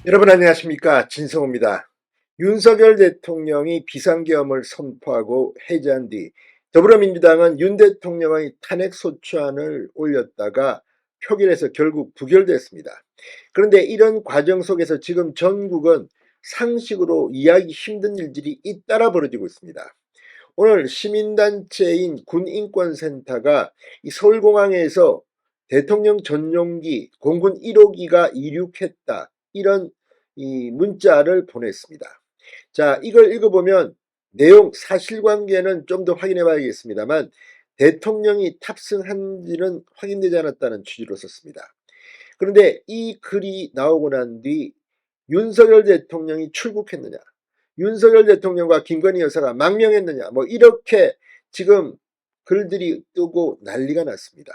여러분 안녕하십니까, 진성호입니다. 윤석열 대통령이 비상계엄을 선포하고 해제한 뒤 더불어민주당은 윤 대통령의 탄핵소추안을 올렸다가 표결에서 결국 부결됐습니다. 그런데 이런 과정 속에서 지금 전국은 상식으로 이해하기 힘든 일들이 잇따라 벌어지고 있습니다. 오늘 시민단체인 군인권센터가 이 서울공항에서 대통령 전용기 공군 1호기가 이륙했다, 이런 이 문자를 보냈습니다. 자, 이걸 읽어보면 내용 사실관계는 좀 더 확인해 봐야겠습니다만 대통령이 탑승한지는 확인되지 않았다는 취지로 썼습니다. 그런데 이 글이 나오고 난 뒤 윤석열 대통령이 출국했느냐, 윤석열 대통령과 김건희 여사가 망명했느냐, 뭐 이렇게 지금 글들이 뜨고 난리가 났습니다.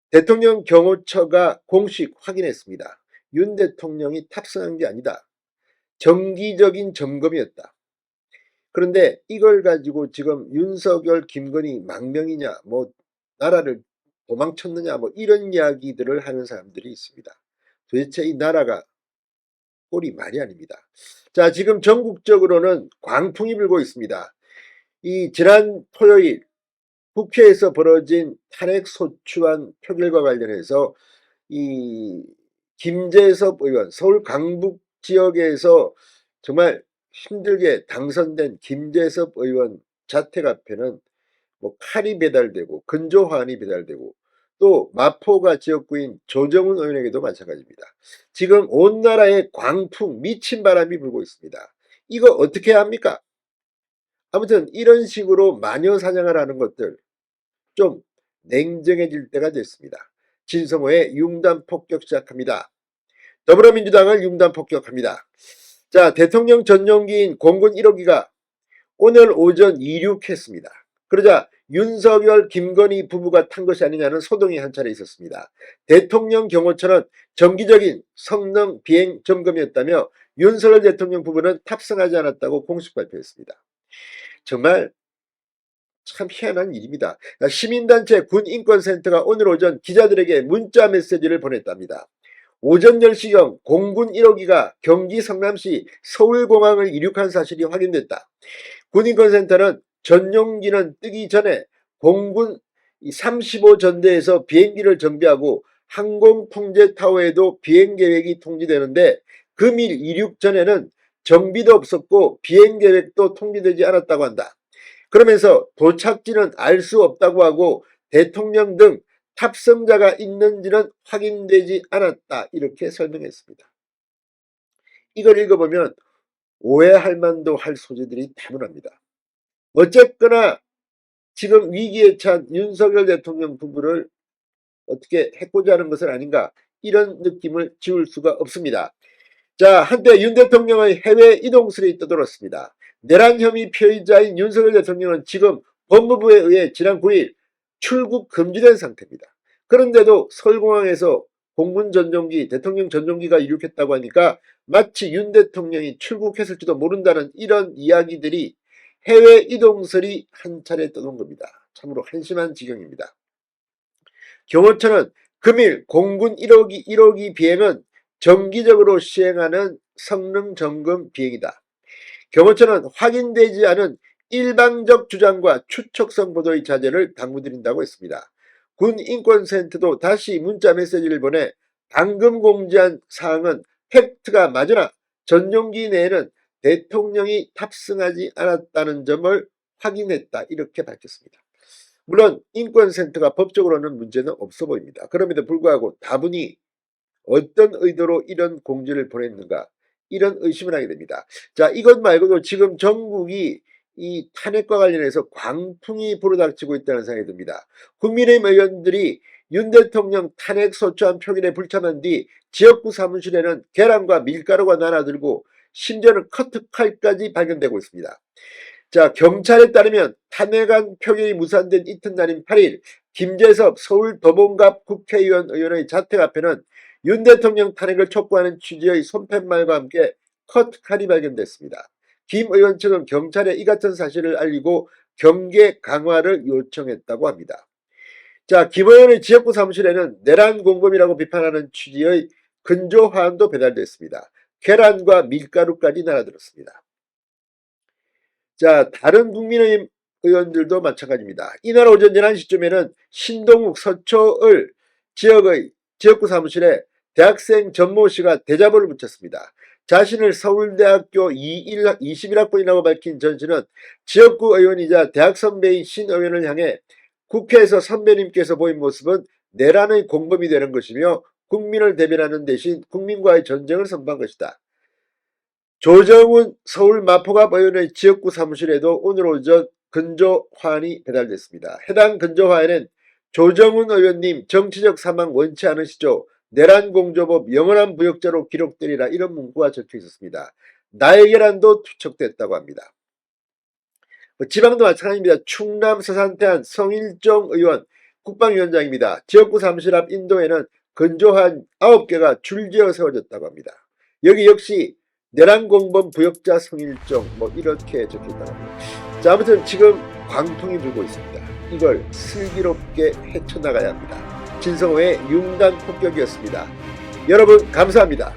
대통령 경호처가 공식 확인했습니다. 윤 대통령이 탑승한 게 아니다, 정기적인 점검이었다. 그런데 이걸 가지고 지금 윤석열 김건희 망명이냐, 뭐 나라를 도망쳤느냐, 뭐 이런 이야기들을 하는 사람들이 있습니다. 도대체 이 나라가 꼴이 말이 아닙니다. 자, 지금 전국적으로는 광풍이 불고 있습니다. 이 지난 토요일 국회에서 벌어진 탄핵소추안 표결과 관련해서 이 김재섭 의원, 서울 강북 지역에서 정말 힘들게 당선된 김재섭 의원 자택 앞에는 뭐 칼이 배달되고 근조화환이 배달되고, 또 마포가 지역구인 조정훈 의원에게도 마찬가지입니다. 지금 온 나라에 광풍, 미친 바람이 불고 있습니다. 이거 어떻게 해야 합니까? 아무튼 이런 식으로 마녀 사냥을 하는 것들 좀 냉정해질 때가 됐습니다. 진성호의 융단 폭격 시작합니다. 더불어민주당을 융단 폭격합니다. 자, 대통령 전용기인 공군 1호기가 오늘 오전 이륙했습니다. 그러자 윤석열 김건희 부부가 탄 것이 아니냐는 소동이 한 차례 있었습니다. 대통령 경호처는 정기적인 성능 비행 점검이었다며 윤석열 대통령 부부는 탑승하지 않았다고 공식 발표했습니다. 정말 참 희한한 일입니다. 시민단체 군인권센터가 오늘 오전 기자들에게 문자 메시지를 보냈답니다. 오전 10시경 공군 1호기가 경기 성남시 서울공항을 이륙한 사실이 확인됐다. 군인권센터는 전용기는 뜨기 전에 공군 35전대에서 비행기를 정비하고 항공통제타워에도 비행계획이 통지되는데 금일 이륙 전에는 정비도 없었고 비행계획도 통지되지 않았다고 한다. 그러면서 도착지는 알 수 없다고 하고 대통령 등 탑승자가 있는지는 확인되지 않았다, 이렇게 설명했습니다. 이걸 읽어보면 오해할 만도 할 소지들이 다분합니다. 어쨌거나 지금 위기에 찬 윤석열 대통령 부부를 어떻게 해코지 하는 것은 아닌가, 이런 느낌을 지울 수가 없습니다. 자, 한때 윤 대통령의 해외 이동설이 떠돌았습니다. 내란 혐의 피의자인 윤석열 대통령은 지금 법무부에 의해 지난 9일 출국 금지된 상태입니다. 그런데도 서울공항에서 공군 전용기, 대통령 전용기가 이륙했다고 하니까 마치 윤 대통령이 출국했을지도 모른다는 이런 이야기들이, 해외 이동설이 한 차례 떠돈 겁니다. 참으로 한심한 지경입니다. 경호처는 금일 공군 1호기 비행은 정기적으로 시행하는 성능 점검 비행이다. 경호처는 확인되지 않은 일방적 주장과 추측성 보도의 자제를 당부드린다고 했습니다. 군인권센터도 다시 문자 메시지를 보내 방금 공지한 사항은 팩트가 맞으나 전용기 내에는 대통령이 탑승하지 않았다는 점을 확인했다, 이렇게 밝혔습니다. 물론 인권센터가 법적으로는 문제는 없어 보입니다. 그럼에도 불구하고 다분히 어떤 의도로 이런 공지를 보냈는가, 이런 의심을 하게 됩니다. 자, 이것 말고도 지금 전국이 이 탄핵과 관련해서 광풍이 불어닥치고 있다는 생각이 듭니다. 국민의힘 의원들이 윤 대통령 탄핵소추안 표결에 불참한 뒤 지역구 사무실에는 계란과 밀가루가 나눠들고 심지어는 커트칼까지 발견되고 있습니다. 자, 경찰에 따르면 탄핵안 표결이 무산된 이튿날인 8일 김재섭 서울 도봉갑 국회의원 의원의 자택 앞에는 윤 대통령 탄핵을 촉구하는 취지의 손팻말과 함께 커트칼이 발견됐습니다. 김 의원 측은 경찰에 이 같은 사실을 알리고 경계 강화를 요청했다고 합니다. 자, 김 의원의 지역구 사무실에는 내란 공범이라고 비판하는 취지의 근조화환도 배달됐습니다. 계란과 밀가루까지 날아들었습니다. 자, 다른 국민의힘 의원들도 마찬가지입니다. 이날 오전 11시쯤에는 신동욱 서초을 지역구 사무실에 대학생 전모 씨가 대자보를 붙였습니다. 자신을 서울대학교 21학번이라고 밝힌 전 씨는 지역구 의원이자 대학 선배인 신 의원을 향해 국회에서 선배님께서 보인 모습은 내란의 공범이 되는 것이며 국민을 대변하는 대신 국민과의 전쟁을 선포한 것이다. 조정훈 서울 마포갑 의원의 지역구 사무실에도 오늘 오전 근조화환이 배달됐습니다. 해당 근조화에는 조정훈 의원님 정치적 사망 원치 않으시죠? 내란공조법 영원한 부역자로 기록되리라 이런 문구가 적혀 있었습니다. 나의 계란도 투척됐다고 합니다. 지방도 마찬가지입니다. 충남 서산태안 성일종 의원 국방위원장입니다. 지역구 사무실 앞 인도에는 근조화환 9개가 줄지어 세워졌다고 합니다. 여기 역시 내란공범 부역자 성일종 이렇게 적혀있다고 합니다. 자, 아무튼 지금 광풍이 불고 있습니다. 이걸 슬기롭게 헤쳐나가야 합니다. 진성호의 융단 폭격이었습니다. 여러분 감사합니다.